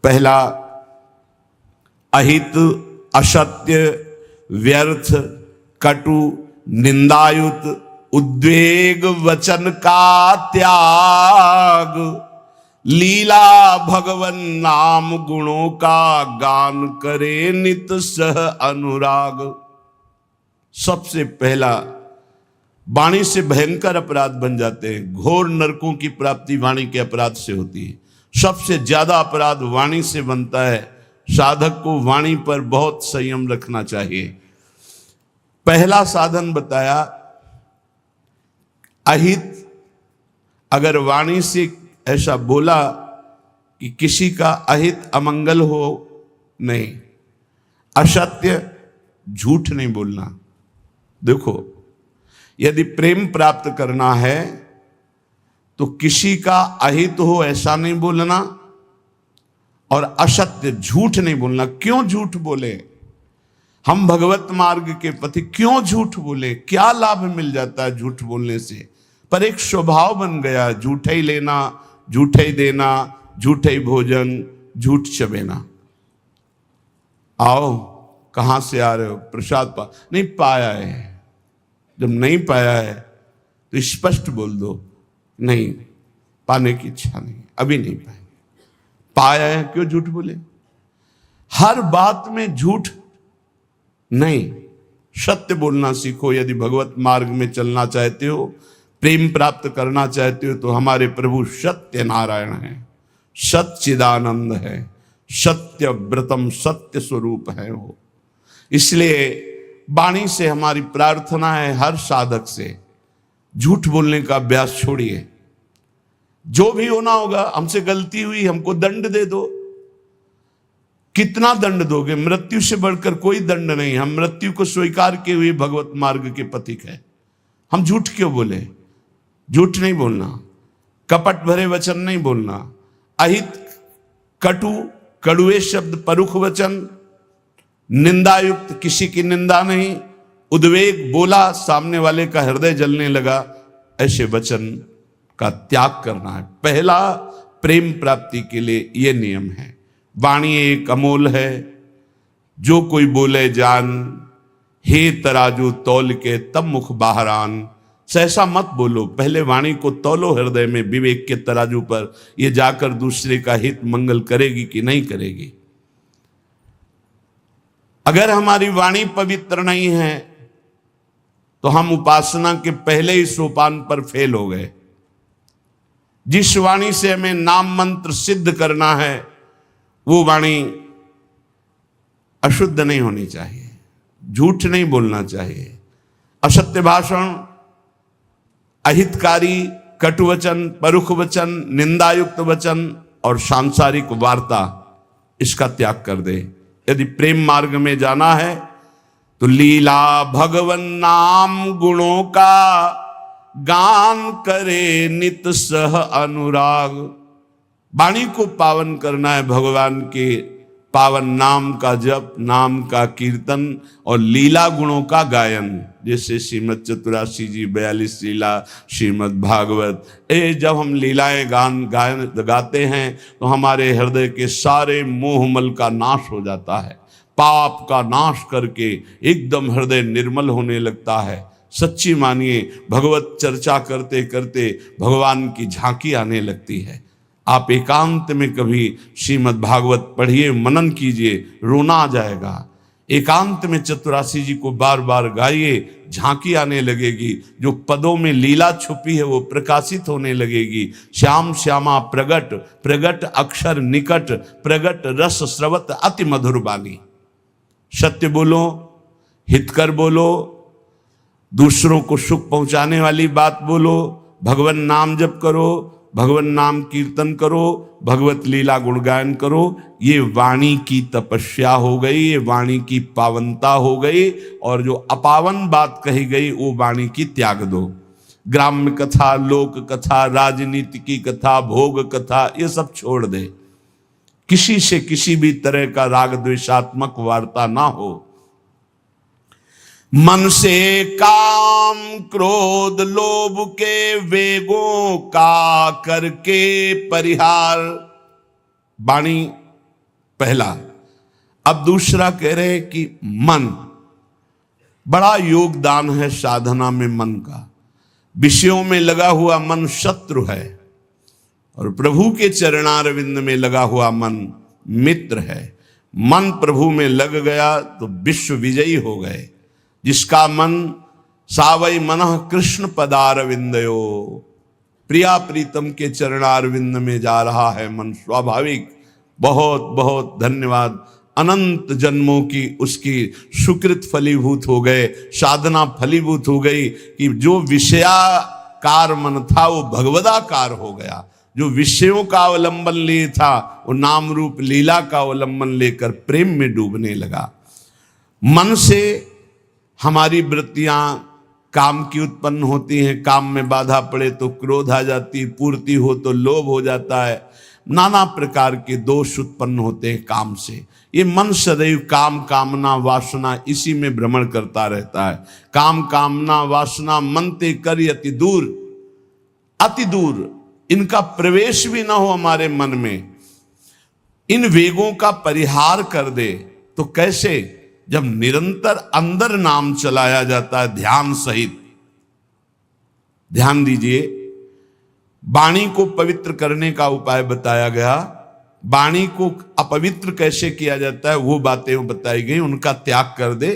पहला, अहित, असत्य, व्यर्थ, कटु, निंदायुत, उद्वेग वचन का त्याग, लीला भगवन नाम गुणों का गान करे नित सह अनुराग। सबसे पहला, वाणी से भयंकर अपराध बन जाते हैं। घोर नरकों की प्राप्ति वाणी के अपराध से होती है। सबसे ज्यादा अपराध वाणी से बनता है। साधक को वाणी पर बहुत संयम रखना चाहिए। पहला साधन बताया अहित। अगर वाणी से ऐसा बोला कि किसी का अहित अमंगल हो, नहीं। असत्य, झूठ नहीं बोलना। देखो, यदि प्रेम प्राप्त करना है तो किसी का अहित हो ऐसा नहीं बोलना, और असत्य, झूठ नहीं बोलना। क्यों झूठ बोले? हम भगवत मार्ग के पति क्यों झूठ बोले? क्या लाभ मिल जाता है झूठ बोलने से? पर एक स्वभाव बन गया, झूठे ही लेना, झूठे ही देना, झूठे ही भोजन, झूठ चबेना। आओ, कहां से आ रहे हो? प्रसाद नहीं पाया है। जब नहीं पाया है तो स्पष्ट बोल दो, नहीं, पाने की इच्छा नहीं, अभी नहीं पाएंगे। पाया है, क्यों झूठ बोले? हर बात में झूठ नहीं, सत्य बोलना सीखो। यदि भगवत मार्ग में चलना चाहते हो, प्रेम प्राप्त करना चाहते हो, तो हमारे प्रभु सत्य नारायण है, सच्चिदानंद है, सत्य व्रतम, सत्य स्वरूप है वो। इसलिए वाणी से हमारी प्रार्थना है हर साधक से, झूठ बोलने का अभ्यास छोड़िए। जो भी होना होगा, हमसे गलती हुई, हमको दंड दे दो। कितना दंड दोगे? मृत्यु से बढ़कर कोई दंड नहीं। हम मृत्यु को स्वीकार किए हुए भगवत मार्ग के पथिक है। हम झूठ क्यों बोले? झूठ नहीं बोलना, कपट भरे वचन नहीं बोलना, अहित, कटु, कड़ुए शब्द, परुख वचन, निंदायुक्त, किसी की निंदा नहीं, उद्वेग, बोला सामने वाले का हृदय जलने लगा, ऐसे वचन का त्याग करना है। पहला प्रेम प्राप्ति के लिए यह नियम है। वाणी एक अमोल है, जो कोई बोले जान, हे तराजू तौल के तब मुख बाहरान। सहसा मत बोलो, पहले वाणी को तौलो हृदय में विवेक के तराजू पर, ये जाकर दूसरे का हित मंगल करेगी कि नहीं करेगी। अगर हमारी वाणी पवित्र नहीं है तो हम उपासना के पहले ही सोपान पर फेल हो गए। जिस वाणी से हमें नाम मंत्र सिद्ध करना है, वो वाणी अशुद्ध नहीं होनी चाहिए, झूठ नहीं बोलना चाहिए। असत्य भाषण, अहितकारी, कटुवचन, परुख वचन, निंदायुक्त वचन और सांसारिक वार्ता, इसका त्याग कर दे। यदि प्रेम मार्ग में जाना है तो लीला भगवन नाम गुणों का गान करे नित सह अनुराग। वाणी को पावन करना है, भगवान के पावन नाम का जप, नाम का कीर्तन और लीला गुणों का गायन। जैसे श्रीमद चतुरासी जी 42 लीला, श्रीमद भागवत, जब हम लीलाएं गायन गाते हैं तो हमारे हृदय के सारे मोहमल का नाश हो जाता है। पाप का नाश करके एकदम हृदय निर्मल होने लगता है। सच्ची मानिए, भगवत चर्चा करते करते भगवान की झांकी आने लगती है। आप एकांत में कभी श्रीमद् भागवत पढ़िए, मनन कीजिए, रोना आ जाएगा। एकांत में चतुरासी जी को बार बार गाइए, झांकी आने लगेगी। जो पदों में लीला छुपी है वो प्रकाशित होने लगेगी। श्याम श्यामा प्रगट, प्रगट अक्षर निकट, प्रगट रस स्रवत अति मधुर बानी। सत्य बोलो, हितकर बोलो, दूसरों को सुख पहुंचाने वाली बात बोलो, भगवान नाम जप करो, भगवान नाम कीर्तन करो, भगवत लीला गुणगान करो। ये वाणी की तपस्या हो गई, ये वाणी की पावनता हो गई। और जो अपावन बात कही गई वो वाणी की त्याग दो। ग्राम्य कथा, लोक कथा, राजनीति की कथा, भोग कथा, ये सब छोड़ दे। किसी से किसी भी तरह का राग द्वेषात्मक वार्ता ना हो। मन से काम क्रोध लोभ के वेगों का करके परिहार। वाणी पहला। अब दूसरा कह रहे हैं कि मन, बड़ा योगदान है साधना में मन का। विषयों में लगा हुआ मन शत्रु है और प्रभु के चरणारविंद में लगा हुआ मन मित्र है। मन प्रभु में लग गया तो विश्व विजयी हो गए। जिसका मन सावई मनः कृष्ण पदारविंदयो, प्रिया प्रीतम के चरणारविंद में जा रहा है मन स्वाभाविक। बहुत बहुत धन्यवाद। अनंत जन्मों की उसकी सुकृत फलीभूत हो गए, साधना फलीभूत हो गई कि जो विषयाकार मन था वो भगवदाकार हो गया। जो विषयों का अवलंबन लिए था वो नाम रूप लीला का अवलंबन लेकर प्रेम में डूबने लगा। मन से हमारी वृत्तियां काम की उत्पन्न होती हैं। काम में बाधा पड़े तो क्रोध आ जाती, पूर्ति हो तो लोभ हो जाता है। नाना प्रकार के दोष उत्पन्न होते हैं काम से। ये मन सदैव काम कामना वासना इसी में भ्रमण करता रहता है। काम कामना वासना मन ते कर अति दूर, अति दूर इनका प्रवेश भी ना हो हमारे मन में। इन वेगों का परिहार कर दे तो कैसे? जब निरंतर अंदर नाम चलाया जाता है ध्यान सहित। ध्यान दीजिए, वाणी को पवित्र करने का उपाय बताया गया। वाणी को अपवित्र कैसे किया जाता है वो बातें बताई गई, उनका त्याग कर दे।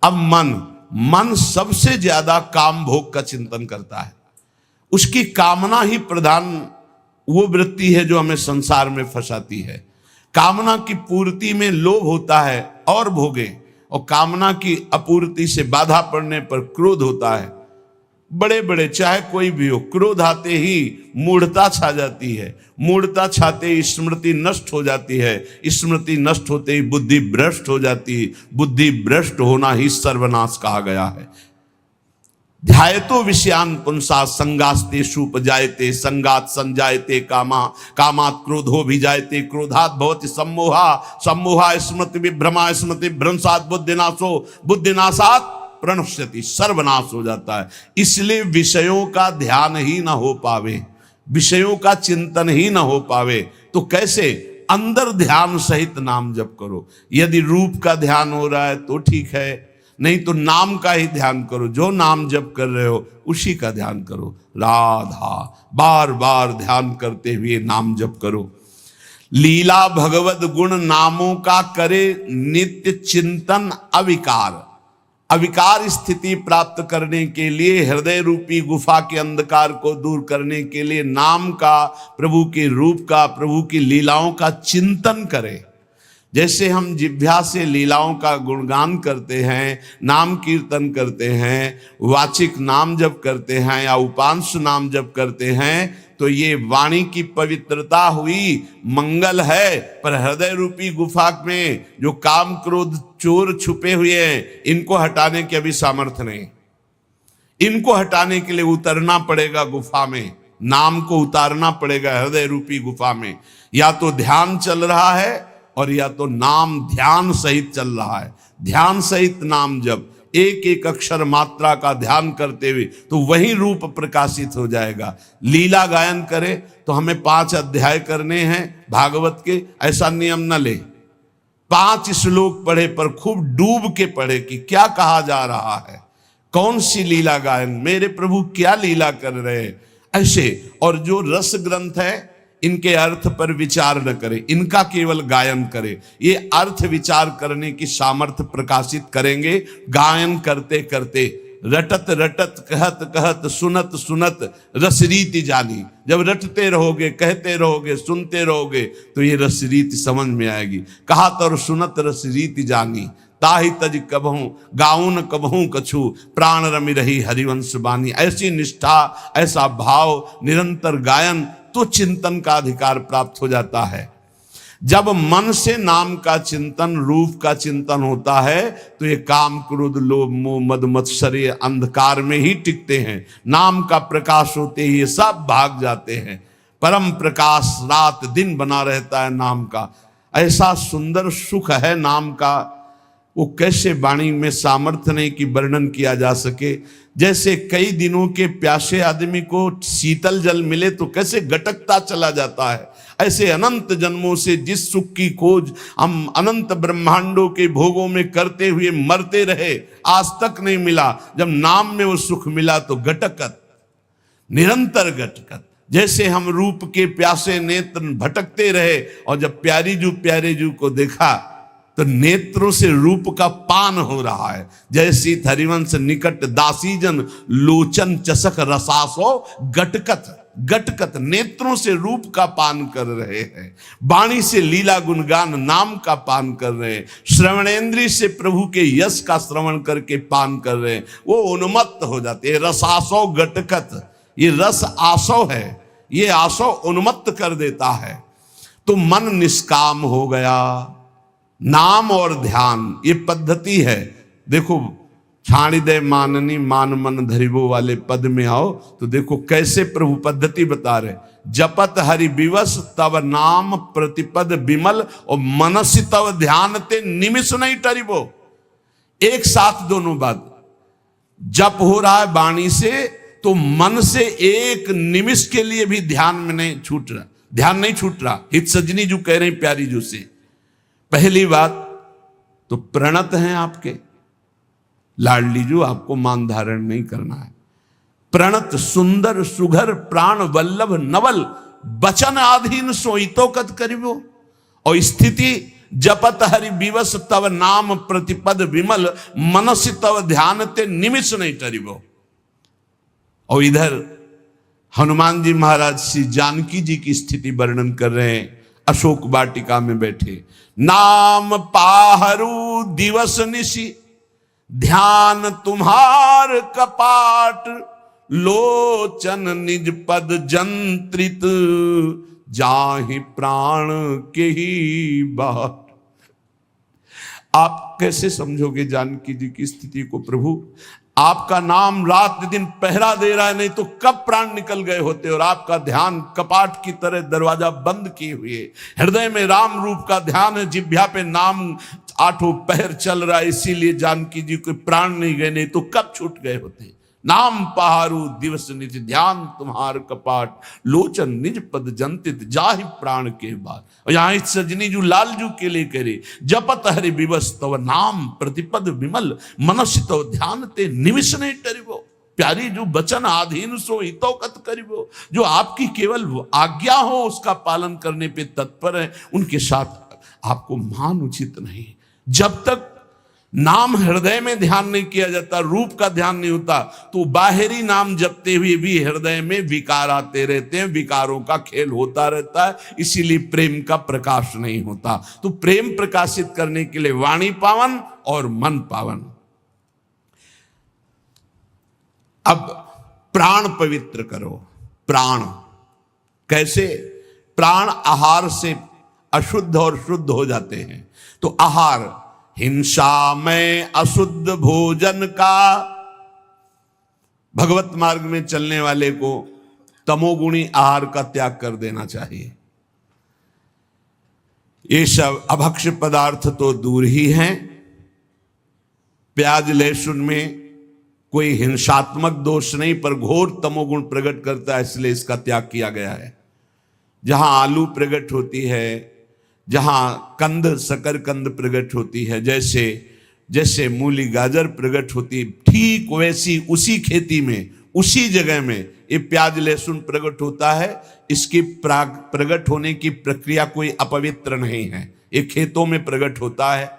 अब मन सबसे ज्यादा काम भोग का चिंतन करता है। उसकी कामना ही प्रधान वो वृत्ति है जो हमें संसार में फंसाती है। कामना की पूर्ति में लोभ होता है और भोगे, और कामना की अपूर्ति से बाधा पड़ने पर क्रोध होता है। बड़े बड़े चाहे कोई भी हो, क्रोध आते ही मूढ़ता छा जाती है। मूढ़ता छाते ही स्मृति नष्ट हो जाती है। स्मृति नष्ट होते ही बुद्धि भ्रष्ट हो जाती है। बुद्धि भ्रष्ट होना ही सर्वनाश कहा गया है। ध्यायतो विषयान पुंसा संगास्ते सुपजायते, संगात संजायते कामा, कामात क्रोधो भिजायते, क्रोधात भवति सम्मोहा, सम्मोहा स्मृति विभ्रमा, स्मृति भ्रंशात बुद्धिनाशो, बुद्धिनाशात प्रणश्यति, सर्वनाश हो जाता है। इसलिए विषयों का ध्यान ही ना हो पावे, विषयों का चिंतन ही ना हो पावे तो कैसे? अंदर ध्यान सहित नाम जप करो। यदि रूप का ध्यान हो रहा है तो ठीक है, नहीं तो नाम का ही ध्यान करो। जो नाम जप कर रहे हो उसी का ध्यान करो। राधा बार बार ध्यान करते हुए नाम जप करो। लीला भगवत गुण नामों का करे नित्य चिंतन अविकार। अविकार स्थिति प्राप्त करने के लिए, हृदय रूपी गुफा के अंधकार को दूर करने के लिए नाम का, प्रभु के रूप का, प्रभु की लीलाओं का चिंतन करें। जैसे हम जिह्वा से लीलाओं का गुणगान करते हैं, नाम कीर्तन करते हैं, वाचिक नाम जप करते हैं या उपांश नाम जप करते हैं, तो ये वाणी की पवित्रता हुई, मंगल है। पर हृदय रूपी गुफा में जो काम क्रोध चोर छुपे हुए हैं, इनको हटाने की अभी सामर्थ्य नहीं। इनको हटाने के लिए उतरना पड़ेगा गुफा में, नाम को उतारना पड़ेगा हृदय रूपी गुफा में। या तो ध्यान चल रहा है और या तो नाम ध्यान सहित चल रहा है। ध्यान सहित नाम जब एक एक अक्षर मात्रा का ध्यान करते हुए तो वही रूप प्रकाशित हो जाएगा। लीला गायन करे तो हमें 5 अध्याय करने हैं भागवत के, ऐसा नियम न ले। 5 श्लोक पढ़े पर खूब डूब के पढ़े कि क्या कहा जा रहा है, कौन सी लीला गायन, मेरे प्रभु क्या लीला कर रहे हैं, ऐसे। और जो रस ग्रंथ है इनके अर्थ पर विचार न करे, इनका केवल गायन करे। ये अर्थ विचार करने की सामर्थ्य प्रकाशित करेंगे गायन करते करते। रटत रटत कहत कहत सुनत सुनत रसरीति जानी। जब रटते रहोगे, कहते रहोगे, सुनते रहोगे तो ये रसरीति समझ में आएगी। कहत और सुनत रसरीति जानी, ताहि तज कबहूं गाउन कबहूं कछु, प्राण रमि रही हरिवंश बानी। ऐसी निष्ठा, ऐसा भाव, निरंतर गायन, तो चिंतन का अधिकार प्राप्त हो जाता है। जब मन से नाम का चिंतन, रूप का चिंतन होता है तो ये काम क्रोध लोभ मोह मद मत्सर्य अंधकार में ही टिकते हैं। नाम का प्रकाश होते ही ये सब भाग जाते हैं। परम प्रकाश रात दिन बना रहता है नाम का। ऐसा सुंदर सुख है नाम का। वो कैसे वाणी में सामर्थ्य नहीं कि वर्णन किया जा सके। जैसे कई दिनों के प्यासे आदमी को शीतल जल मिले तो कैसे गटकता चला जाता है, ऐसे अनंत जन्मों से जिस सुख की खोज हम अनंत ब्रह्मांडों के भोगों में करते हुए मरते रहे, आज तक नहीं मिला। जब नाम में वो सुख मिला तो गटकत, निरंतर गटकत। जैसे हम रूप के प्यासे नेत्र भटकते रहे और जब प्यारे जू को देखा तो नेत्रों से रूप का पान हो रहा है। जैसी हरिवंश निकट दासीजन लोचन चसक रसासो गटकत, गटकत नेत्रों से रूप का पान कर रहे हैं, वाणी से लीला गुणगान नाम का पान कर रहे हैं, श्रवणेन्द्रिय से प्रभु के यश का श्रवण करके पान कर रहे हैं, वो उन्मत्त हो जाते हैं। रसासो गटकत, ये रस आसो है, ये आसो उन्मत्त कर देता है। तो मन निष्काम हो गया। नाम और ध्यान ये पद्धति है। देखो छाणिदय माननी मान मन धरिबो वाले पद में आओ तो देखो कैसे प्रभु पद्धति बता रहे। जपत हरि विवश तव नाम प्रतिपद विमल और मनसि तव ध्यान ते निमिष नहीं टरिबो। एक साथ दोनों बात, जप हो रहा है वाणी से तो मन से एक निमिष के लिए भी ध्यान में नहीं छूट रहा, ध्यान नहीं छूट रहा। हित सजनी जो कह रहे हैं प्यारी जो से, पहली बात तो प्रणत हैं आपके लाडली जो, आपको मान धारण नहीं करना है। प्रणत सुंदर सुघर प्राण वल्लभ नवल बचन आधीन सोईतो कत करिबो। और स्थिति जपत हरि विवश तव नाम प्रतिपद विमल मनसि तव ध्यान ते निमिष नहीं टरिबो। और इधर हनुमान जी महाराज श्री जानकी जी की स्थिति वर्णन कर रहे हैं। अशोक वाटिका में बैठे, नाम पाहरू दिवस निशि ध्यान तुम्हार कपाट, लोचन निज पद जंत्रित जाहि प्राण के ही बाट। आप कैसे समझोगे जानकी जी की स्थिति को? प्रभु आपका नाम रात दिन पहरा दे रहा है, नहीं तो कब प्राण निकल गए होते। और आपका ध्यान कपाट की तरह दरवाजा बंद किए हुए, हृदय में राम रूप का ध्यान है, जिह्वा पे नाम आठों पहर चल रहा है, इसीलिए जानकी जी को प्राण नहीं गए, नहीं तो कब छूट गए होते। नाम पहारू दिवस निज ध्यान तुम्हार कपाट, लोचन निज पद जंतित जाहि प्राण के बाद। और यहाँ सजनी जू लाल जू के लिए करे, जपत हरि विवश तव नाम प्रतिपद विमल मनसि तव ध्यान ते निमिष नहीं टरिबो। प्यारी जो बचन आधीन सो हितो कत करिबो। जो आपकी केवल आज्ञा हो उसका पालन करने पे तत्पर है, उनके साथ आपको मान उचित नहीं। जब तक नाम हृदय में ध्यान नहीं किया जाता, रूप का ध्यान नहीं होता, तो बाहरी नाम जपते हुए भी हृदय में विकार आते रहते हैं, विकारों का खेल होता रहता है, इसीलिए प्रेम का प्रकाश नहीं होता। तो प्रेम प्रकाशित करने के लिए वाणी पावन और मन पावन। अब प्राण पवित्र करो। प्राण कैसे? प्राण आहार से अशुद्ध और शुद्ध हो जाते हैं। तो आहार, हिंसा में अशुद्ध भोजन का, भगवत मार्ग में चलने वाले को तमोगुणी आहार का त्याग कर देना चाहिए। ये सब अभक्ष्य पदार्थ तो दूर ही हैं। प्याज लहसुन में कोई हिंसात्मक दोष नहीं, पर घोर तमोगुण प्रकट करता है, इसलिए इसका त्याग किया गया है। जहां आलू प्रकट होती है, जहां कंद शकर कंद प्रकट होती है, जैसे जैसे मूली गाजर प्रकट होती, ठीक वैसी उसी खेती में उसी जगह में ये प्याज लहसुन प्रकट होता है। इसकी प्रकट होने की प्रक्रिया कोई अपवित्र नहीं है, ये खेतों में प्रकट होता है।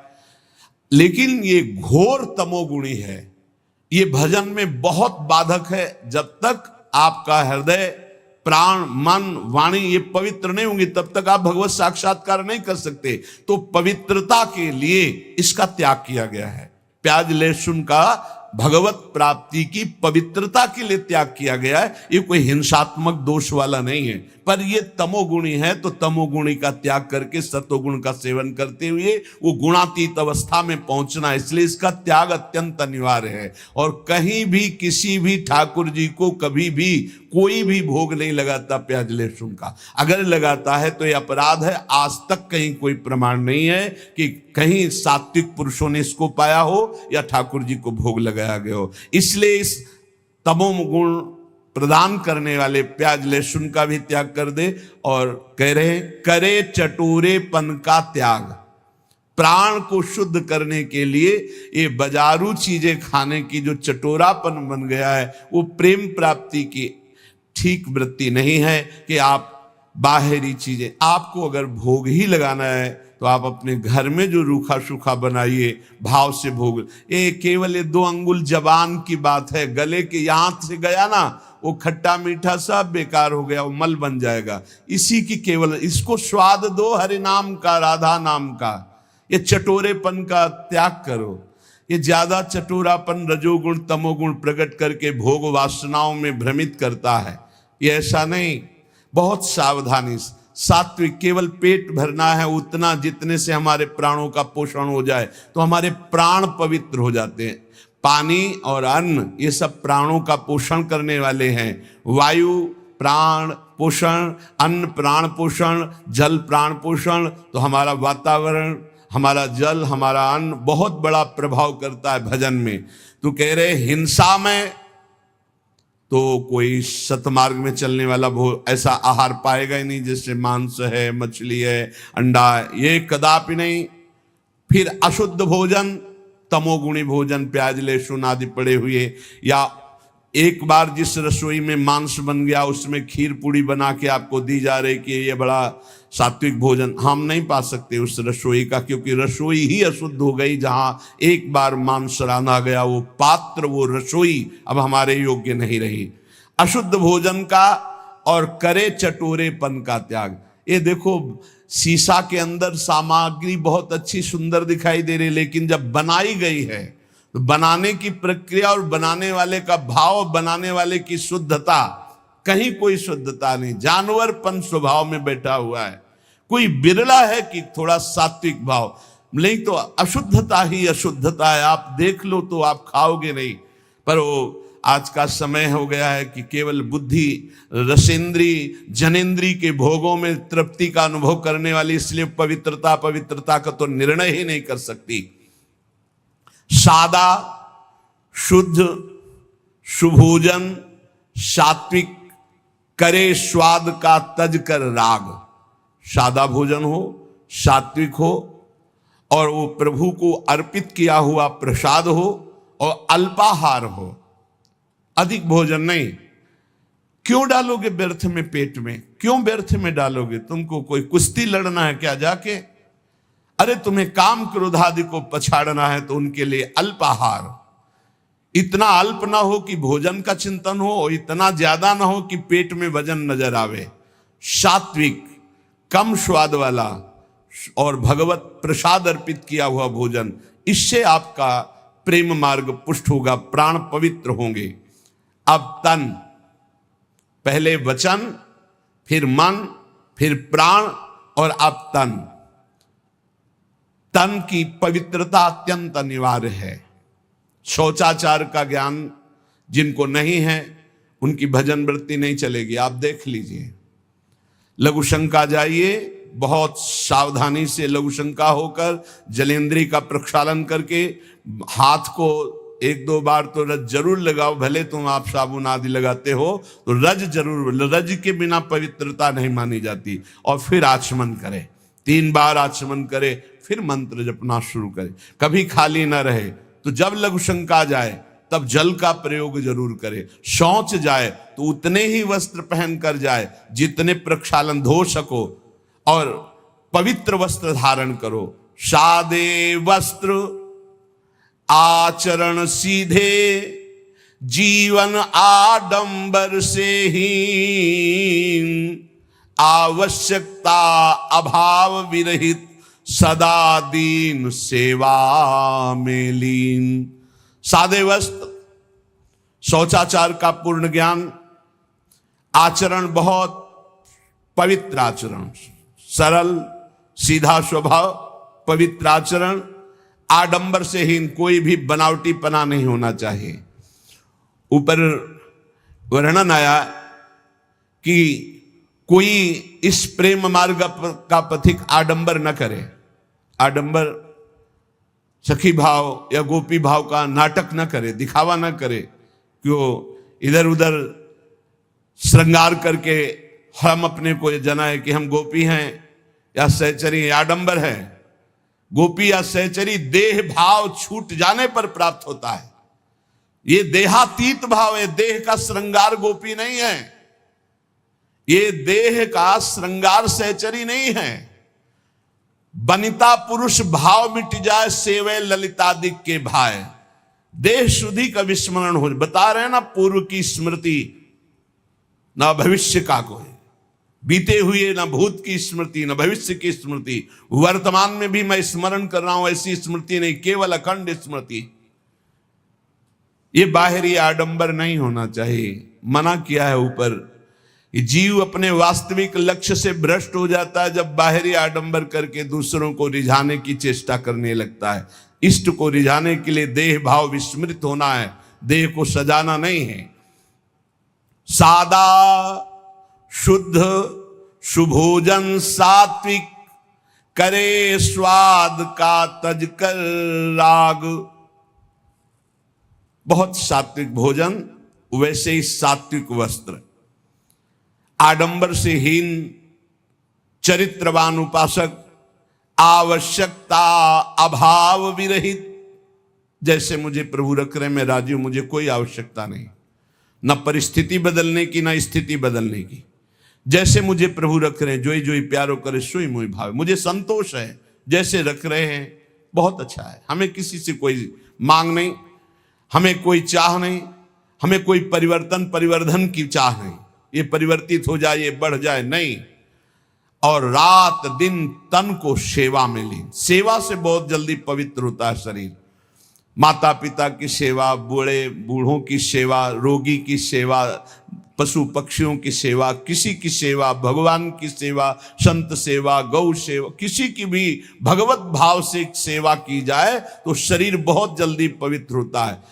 लेकिन ये घोर तमोगुणी है, ये भजन में बहुत बाधक है। जब तक आपका हृदय प्राण मन वाणी ये पवित्र नहीं होंगे तब तक आप भगवत साक्षात्कार नहीं कर सकते। तो पवित्रता के लिए इसका त्याग किया गया है। प्याज लहसुन का भगवत प्राप्ति की पवित्रता के लिए त्याग किया गया है। ये कोई हिंसात्मक दोष वाला नहीं है, पर ये तमोगुणी है तो तमोगुणी का त्याग करके सतोगुण का सेवन करते हुए वो गुणातीत अवस्था में पहुंचना, इसलिए इसका त्याग अत्यंत अनिवार्य है। और कहीं भी किसी भी ठाकुर जी को कभी भी कोई भी भोग नहीं लगाता प्याज लहसुन का। अगर लगाता है तो ये अपराध है। आज तक कहीं कोई प्रमाण नहीं है कि कहीं सात्विक पुरुषों ने इसको पाया हो या ठाकुर जी को भोग लगाया गया हो। इसलिए इस तमोगुण प्रदान करने वाले प्याज लहसुन का भी त्याग कर दे। और कह रहे हैं करे चटोरेपन का त्याग। प्राण को शुद्ध करने के लिए ये बाजारू चीजें खाने की जो चटोरापन बन गया है, वो प्रेम प्राप्ति की ठीक वृत्ति नहीं है कि आप बाहरी चीजें, आपको अगर भोग ही लगाना है तो आप अपने घर में जो रूखा सूखा बनाइए, भाव से भोग। ये केवल ये 2 अंगुल जबान की बात है, गले के यहाँ से गया ना वो खट्टा मीठा सब बेकार हो गया, वो मल बन जाएगा। इसी की केवल इसको स्वाद दो हरि नाम का, राधा नाम का। ये चटोरेपन का त्याग करो। ये ज्यादा चटोरापन रजोगुण तमोगुण प्रकट करके भोग वासनाओं में भ्रमित करता है। ये ऐसा नहीं, बहुत सावधानी। सात्विक केवल पेट भरना है उतना, जितने से हमारे प्राणों का पोषण हो जाए तो हमारे प्राण पवित्र हो जाते हैं। पानी और अन्न ये सब प्राणों का पोषण करने वाले हैं। वायु प्राण पोषण, अन्न प्राण पोषण, जल प्राण पोषण। तो हमारा वातावरण, हमारा जल, हमारा अन्न बहुत बड़ा प्रभाव करता है भजन में। तो कह रहे हिंसा में तो कोई सतमार्ग में चलने वाला ऐसा आहार पाएगा ही नहीं, जैसे मांस है, मछली है, अंडा है, ये कदापि नहीं। फिर अशुद्ध भोजन, तमोगुणी भोजन, प्याज लहसुन आदि पड़े हुए, या एक बार जिस रसोई में मांस बन गया उसमें खीर पूड़ी बना के आपको दी जा रही कि ये बड़ा सात्विक भोजन, हम नहीं पा सकते उस रसोई का, क्योंकि रसोई ही अशुद्ध हो गई। जहां एक बार मांस रांधा गया, वो पात्र, वो रसोई अब हमारे योग्य नहीं रही। अशुद्ध भोजन का और करे चटोरेपन का त्याग। ये देखो शीशा के अंदर सामग्री बहुत अच्छी सुंदर दिखाई दे रही, लेकिन जब बनाई गई है तो बनाने की प्रक्रिया और बनाने वाले का भाव, बनाने वाले की शुद्धता, कहीं कोई शुद्धता नहीं, जानवरपन स्वभाव में बैठा हुआ है। कोई बिरला है कि थोड़ा सात्विक भाव, नहीं तो अशुद्धता ही अशुद्धता है। आप देख लो तो आप खाओगे नहीं। पर वो आज का समय हो गया है कि केवल बुद्धि, रसेंद्री, जनेंद्री के भोगों में तृप्ति का अनुभव करने वाली, इसलिए पवित्रता का तो निर्णय ही नहीं कर सकती। सादा शुद्ध सुभोजन सात्विक करे स्वाद का तज कर राग। सादा भोजन हो, सात्विक हो, और वो प्रभु को अर्पित किया हुआ प्रसाद हो, और अल्पाहार हो, अधिक भोजन नहीं। क्यों डालोगे व्यर्थ में पेट में? क्यों व्यर्थ में डालोगे? तुमको कोई कुश्ती लड़ना है क्या जाके? अरे तुम्हें काम क्रोध आदि को पछाड़ना है तो उनके लिए अल्पाहार। इतना अल्प ना हो कि भोजन का चिंतन हो, और इतना ज्यादा ना हो कि पेट में वजन नजर आवे। सात्विक, कम स्वाद वाला और भगवत प्रसाद अर्पित किया हुआ भोजन, इससे आपका प्रेम मार्ग पुष्ट होगा, प्राण पवित्र होंगे। अब तन, पहले वचन, फिर मन, फिर प्राण, और अब तन। तन की पवित्रता अत्यंत अनिवार्य है। शौचाचार का ज्ञान जिनको नहीं है उनकी भजन वृत्ति नहीं चलेगी। आप देख लीजिए, लघु शंका जाइए, बहुत सावधानी से लघु शंका होकर जलेंद्री का प्रक्षालन करके हाथ को 1-2 बार तो रज जरूर लगाओ। भले तुम आप साबुन आदि लगाते हो तो रज जरूर, रज के बिना पवित्रता नहीं मानी जाती। और फिर आचमन करे, 3 बार आचमन करे, फिर मंत्र जपना शुरू करे। कभी खाली ना रहे। तो जब लघु शंका जाए तब जल का प्रयोग जरूर करे। शौच जाए तो उतने ही वस्त्र पहनकर जाए जितने प्रक्षालन धो सको, और पवित्र वस्त्र धारण करो। सादे वस्त्र आचरण सीधे, जीवन आडंबर से ही, आवश्यकता अभाव विरहित, सदा दीन सेवा में लीन। सादे वस्त्र, शौचाचार का पूर्ण ज्ञान, आचरण बहुत पवित्र आचरण, सरल सीधा स्वभाव, पवित्र आचरण, आडंबर से हीन, कोई भी बनावटीपना नहीं होना चाहिए। ऊपर वर्णन आया कि कोई इस प्रेम मार्ग का पथिक आडंबर न करे। आडंबर सखी भाव या गोपी भाव का नाटक न करे, दिखावा न करे कि वो इधर उधर श्रृंगार करके हम अपने को जनाए कि हम गोपी हैं या सहचरी। आडंबर है। गोपी या सहचरी देह भाव छूट जाने पर प्राप्त होता है। ये देहातीत भाव है, देह का श्रृंगार गोपी नहीं है, ये देह का श्रृंगार सहचरी नहीं है। बनिता पुरुष भाव मिट जाए, सेवे ललितादिक के भाई, देह शुद्धि का विस्मरण हो। बता रहे हैं ना, पूर्व की स्मृति ना भविष्य का कोई, बीते हुए ना भूत की स्मृति ना भविष्य की स्मृति, वर्तमान में भी मैं स्मरण कर रहा हूं, ऐसी स्मृति नहीं, केवल अखंड स्मृति। ये बाहरी आडंबर नहीं होना चाहिए। मना किया है ऊपर। जीव अपने वास्तविक लक्ष्य से भ्रष्ट हो जाता है जब बाहरी आडंबर करके दूसरों को रिझाने की चेष्टा करने लगता है। इष्ट को रिझाने के लिए देह भाव विस्मृत होना है, देह को सजाना नहीं है। सादा शुद्ध सुभोजन सात्विक, करे स्वाद का तज कर राग। बहुत सात्विक भोजन, वैसे ही सात्विक वस्त्र। आडंबर से हीन चरित्रवान उपासक, आवश्यकता अभाव विरहित। जैसे मुझे प्रभु रख रहे, मैं राजी हूं, मुझे कोई आवश्यकता नहीं, न परिस्थिति बदलने की न स्थिति बदलने की। जैसे मुझे प्रभु रख रहे हैं, जोई जोई प्यारो करे सोई मोई भाव, मुझे संतोष है जैसे रख रहे हैं, बहुत अच्छा है। हमें किसी से कोई मांग नहीं, हमें कोई चाह नहीं, हमें कोई परिवर्धन की चाह नहीं, ये परिवर्तित हो जाए, ये बढ़ जाए, नहीं। और रात दिन तन को सेवा में ली। सेवा से बहुत जल्दी पवित्र होता है शरीर। माता पिता की सेवा, बूढ़ों की सेवा, रोगी की सेवा, पशु पक्षियों की सेवा, किसी की सेवा, भगवान की सेवा, संत सेवा, गौ सेवा, किसी की भी भगवत भाव से सेवा की जाए तो शरीर बहुत जल्दी पवित्र होता है।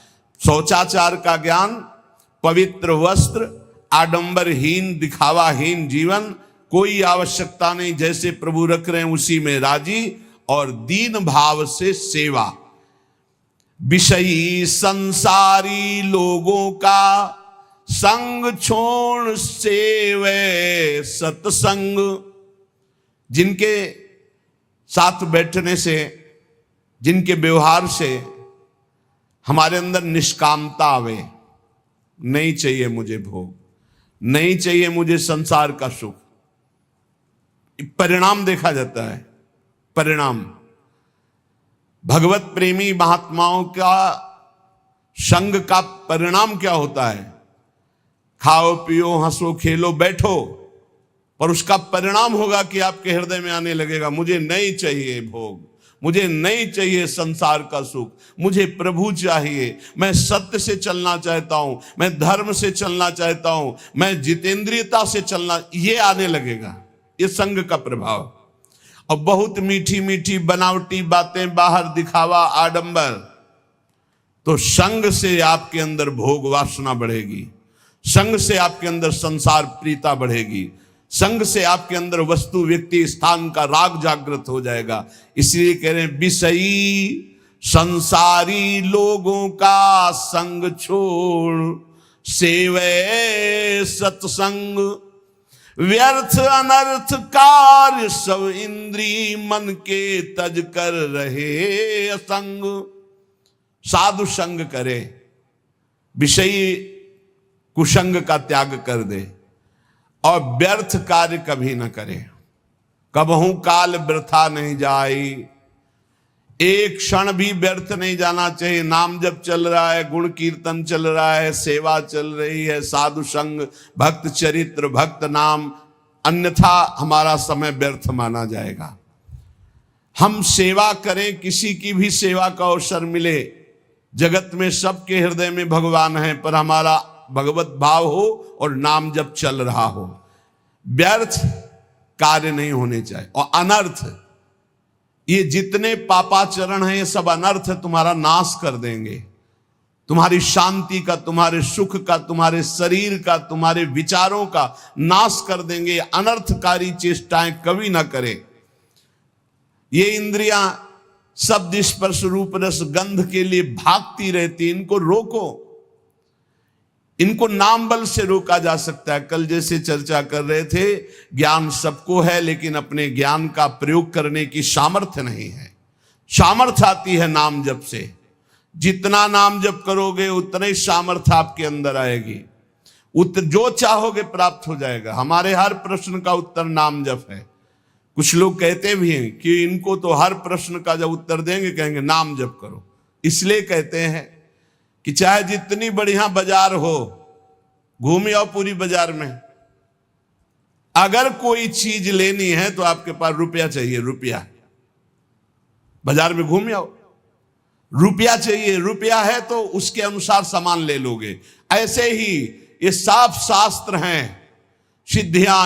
शौचाचार का ज्ञान, पवित्र वस्त्र, आडंबरहीन दिखावाहीन जीवन, कोई आवश्यकता नहीं, जैसे प्रभु रख रहे हैं उसी में राजी, और दीन भाव से सेवा। विषयी संसारी लोगों का संग छोड़ सेवे सत्संग। जिनके साथ बैठने से, जिनके व्यवहार से हमारे अंदर निष्कामता आवे, नहीं चाहिए मुझे भोग, नहीं चाहिए मुझे संसार का सुख। परिणाम देखा जाता है, परिणाम। भगवत प्रेमी महात्माओं का संग का परिणाम क्या होता है? खाओ पियो हंसो खेलो बैठो, पर उसका परिणाम होगा कि आपके हृदय में आने लगेगा, मुझे नहीं चाहिए भोग, मुझे नहीं चाहिए संसार का सुख, मुझे प्रभु चाहिए। मैं सत्य से चलना चाहता हूं, मैं धर्म से चलना चाहता हूं, मैं जितेंद्रियता से चलना, ये आने लगेगा। ये संग का प्रभाव। और बहुत मीठी मीठी बनावटी बातें, बाहर दिखावा, आडंबर, तो संग से आपके अंदर भोग वासना बढ़ेगी, संग से आपके अंदर संसार प्रीता बढ़ेगी, संग से आपके अंदर वस्तु व्यक्ति स्थान का राग जागृत हो जाएगा। इसलिए कह रहे हैं, विषयी संसारी लोगों का संग छोड़ सेवे सत्संग। व्यर्थ अनर्थ कार्य सब इंद्री मन के तज कर रहे असंग। साधु संग करे, विषयी कुसंग का त्याग कर दे, और व्यर्थ कार्य कभी न करे। कबहू काल वृथा नहीं जाई, एक क्षण भी व्यर्थ नहीं जाना चाहिए। नाम जब चल रहा है, गुण कीर्तन चल रहा है, सेवा चल रही है, साधु संग, भक्त चरित्र, भक्त नाम, अन्यथा हमारा समय व्यर्थ माना जाएगा। हम सेवा करें, किसी की भी सेवा का अवसर मिले, जगत में सबके हृदय में भगवान है, पर हमारा भगवत भाव हो और नाम जब चल रहा हो, व्यर्थ कार्य नहीं होने चाहिए। और अनर्थ, ये जितने पापाचरण हैं ये सब अनर्थ तुम्हारा नाश कर देंगे, तुम्हारी शांति का, तुम्हारे सुख का, तुम्हारे शरीर का, तुम्हारे विचारों का नाश कर देंगे। अनर्थकारी चेष्टाएं कभी ना करें। ये इंद्रियां शब्द स्पर्श रूप रस गंध के लिए भागती रहती, इनको रोको। इनको नाम बल से रोका जा सकता है। कल जैसे चर्चा कर रहे थे, ज्ञान सबको है लेकिन अपने ज्ञान का प्रयोग करने की सामर्थ्य नहीं है। सामर्थ्य आती है नाम जप से। जितना नाम जप करोगे उतना ही सामर्थ्य आपके अंदर आएगी। जो चाहोगे प्राप्त हो जाएगा। हमारे हर प्रश्न का उत्तर नाम जप है। कुछ लोग कहते भी हैं कि इनको तो हर प्रश्न का जब उत्तर देंगे कहेंगे नाम जप करो। इसलिए कहते हैं कि चाहे जितनी बढ़िया बाजार हो, घूम आओ पूरी बाजार में, अगर कोई चीज लेनी है तो आपके पास रुपया चाहिए। रुपया, बाजार में घूम आओ, रुपया चाहिए। रुपया है तो उसके अनुसार सामान ले लोगे। ऐसे ही ये साफ शास्त्र हैं, सिद्धियां